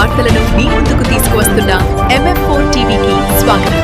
వార్తలను మీ ముందుకు తీసుకువస్తున్న MF4 టీవీకి స్వాగతం.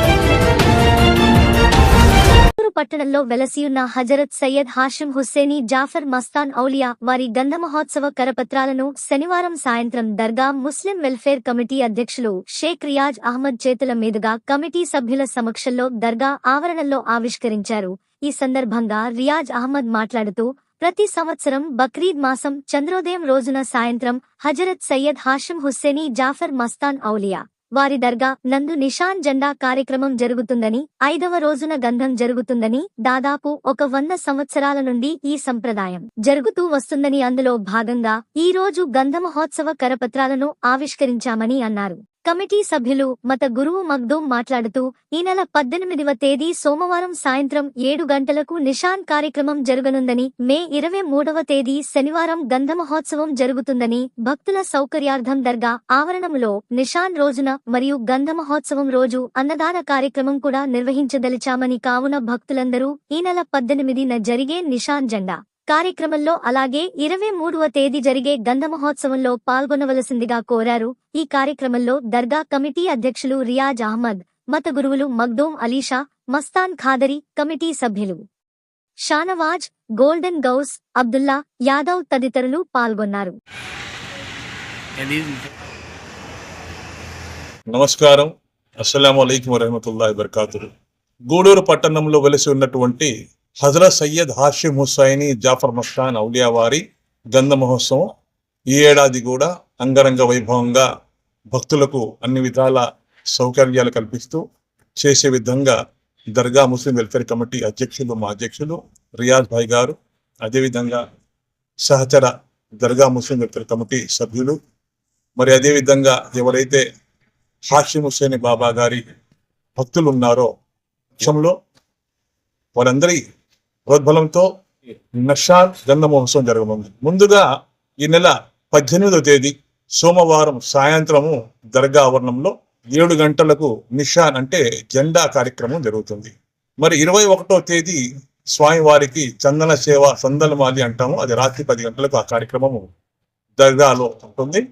పట్టణంలో వెలసియున్న హజరత్ సయ్యద్ హాషిం హుస్సేనీ జాఫర్ మస్తాన్ ఔలియా వారి గంధమహోత్సవ కరపత్రాలను శనివారం సాయంత్రం దర్గా ముస్లిం వెల్ఫేర్ కమిటీ అధ్యక్షులు షేక్ రియాజ్ అహ్మద్ చేతుల మీదుగా కమిటీ సభ్యుల సమక్షంలో దర్గా ఆవరణలో ఆవిష్కరించారు. ఈ సందర్భంగా రియాజ్ అహ్మద్ మాట్లాడుతూ, ప్రతి సంవత్సరం బక్రీద్ మాసం చంద్రోదయం రోజున సాయంత్రం హజరత్ సయ్యద్ హాషిం హుస్సేనీ జాఫర్ మస్తాన్ ఔలియా వారి దర్గా నందు నిషాన్ జెండా కార్యక్రమం జరుగుతుందని, 5వ రోజున గంధం జరుగుతుందని, దాదాపు 100 సంవత్సరాల నుండి ఈ సంప్రదాయం జరుగుతూ వస్తుందని, అందులో భాగంగా ఈ రోజు గంధమహోత్సవ కరపత్రాలను ఆవిష్కరించామని అన్నారు. కమిటీ సభ్యులు మత గురువు మగ్దూం మాట్లాడుతూ, ఈ నెల 18వ తేదీ సోమవారం సాయంత్రం 7 గంటలకు నిషాన్ కార్యక్రమం జరగనుందని, మే 23వ తేదీ శనివారం గంధమహోత్సవం జరుగుతుందని, భక్తుల సౌకర్యార్థం దర్గా ఆవరణములో నిషాన్ రోజున మరియు గంధమహోత్సవం రోజు అన్నదాన కార్యక్రమం కూడా నిర్వహించదలిచామని, కావున భక్తులందరూ ఈ నెల 18న జరిగే నిషాన్ జెండా కార్యక్రమంలో అలాగే 23వ తేదీ జరిగే గంధమహోత్సవంలో పాల్గొనవలసిందిగా కోరారు. ఈ కార్యక్రమంలో దర్గా కమిటీ అధ్యక్షులు రియాజ్ అహ్మద్, మత గురువులు మగ్దూం అలీషా, మస్తాన్ ఖాదరి, కమిటీ సభ్యులు షానవాజ్, గోల్డెన్ గౌస్, అబ్దుల్లా యాదవ్ తదితరులు పాల్గొన్నారు. నమస్కారం, అస్సలాము అలైకుం వరహమతుల్లాహి వబరకాతుహు. గూడూరు పట్టణంలో వెలిసి ఉన్నటువంటి హజరత్ సయ్యద్ హాషిం హుస్సైనీ జాఫర్ మస్తాన్ ఔలియా వారి గంధ మహోత్సవం ఈ ఏడాది కూడా అంగరంగ వైభవంగా భక్తులకు అన్ని విధాల సౌకర్యాలు కల్పిస్తూ చేసే విధంగా దర్గా ముస్లిం వెల్ఫేర్ కమిటీ అధ్యక్షులు మా అధ్యక్షులు రియాజ్ భాయ్ గారు, అదేవిధంగా సహచర దర్గా ముస్లిం వెల్ఫేర్ కమిటీ సభ్యులు, మరి అదేవిధంగా ఎవరైతే హాషిం హుస్సేనీ బాబా గారి భక్తులు ఉన్నారో పక్షంలో వారందరి ప్రోద్బలంతో నిషాన్ గంధ మహోత్సవం జరగనుంది. ముందుగా ఈ నెల 18వ తేదీ సోమవారం సాయంత్రము దర్గా ఆవరణంలో 7 గంటలకు నిషాన్ అంటే జెండా కార్యక్రమం జరుగుతుంది. మరి 21వ తేదీ స్వామివారికి చందన సేవ సందలమాలి అంటాము, అది రాత్రి 10 గంటలకు ఆ కార్యక్రమము దర్గాలో ఉంటుంది.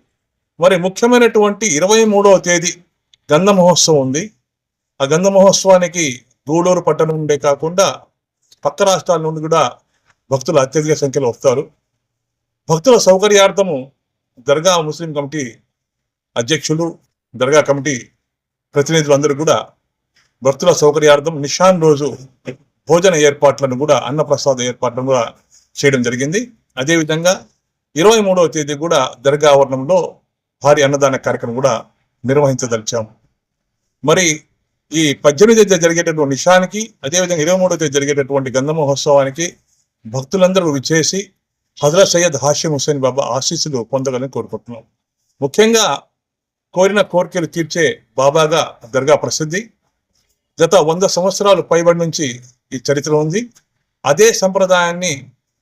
మరి ముఖ్యమైనటువంటి 23వ తేదీ గంధ మహోత్సవం ఉంది. ఆ గంధ మహోత్సవానికి గూడూరు పట్టణం నుండే కాకుండా పక్క రాష్ట్రాల నుండి కూడా భక్తులు అత్యధిక సంఖ్యలో వస్తారు. భక్తుల సౌకర్యార్థము దర్గా ముస్లిం కమిటీ అధ్యక్షులు, దర్గా కమిటీ ప్రతినిధులందరూ కూడా భక్తుల సౌకర్యార్థం నిషాన్ రోజు భోజన ఏర్పాట్లను కూడా, అన్నప్రసాద ఏర్పాట్లను కూడా చేయడం జరిగింది. అదేవిధంగా 23వ తేదీ కూడా దర్గా ఆవరణంలో భారీ అన్నదాన కార్యక్రమం కూడా నిర్వహించదలిచాము. మరి ఈ 18వ తేదీ జరిగేటటువంటి నిషానికి, అదేవిధంగా 23వ తేదీ జరిగేటటువంటి గంధ మహోత్సవానికి భక్తులందరూ విచ్చేసి హజరత్ సయ్యద్ హాషిం హుస్సేనీ బాబా ఆశీస్సులు పొందగలని కోరుకుంటున్నాం. ముఖ్యంగా కోరిన కోరికలు తీర్చే బాబాగా దర్గా ప్రసిద్ధి. గత 100 సంవత్సరాలు పైబడి నుంచి ఈ చరిత్ర ఉంది. అదే సంప్రదాయాన్ని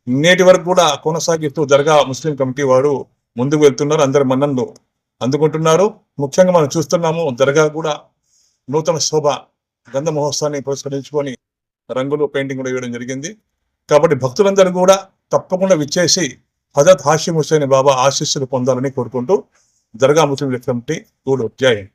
నేటి వరకు కూడా కొనసాగిస్తూ దర్గా ముస్లిం కమిటీ వారు ముందుకు వెళ్తున్నారు. అందరి మన్ననలు అందుకుంటున్నారు. ముఖ్యంగా మనం చూస్తున్నాము, దర్గా కూడా నూతన శోభ గంధ మహోత్సవాన్ని పురస్కరించుకొని రంగులు, పెయింటింగ్ కూడా వేయడం జరిగింది. కాబట్టి భక్తులందరూ కూడా తప్పకుండా విచ్చేసి హజరత్ హాషిం హుస్సేనీ బాబా ఆశీస్సులు పొందాలని కోరుకుంటూ దర్గా ముస్లిం వెల్ఫేర్ కమిటీ గూడూరు జై హింద్.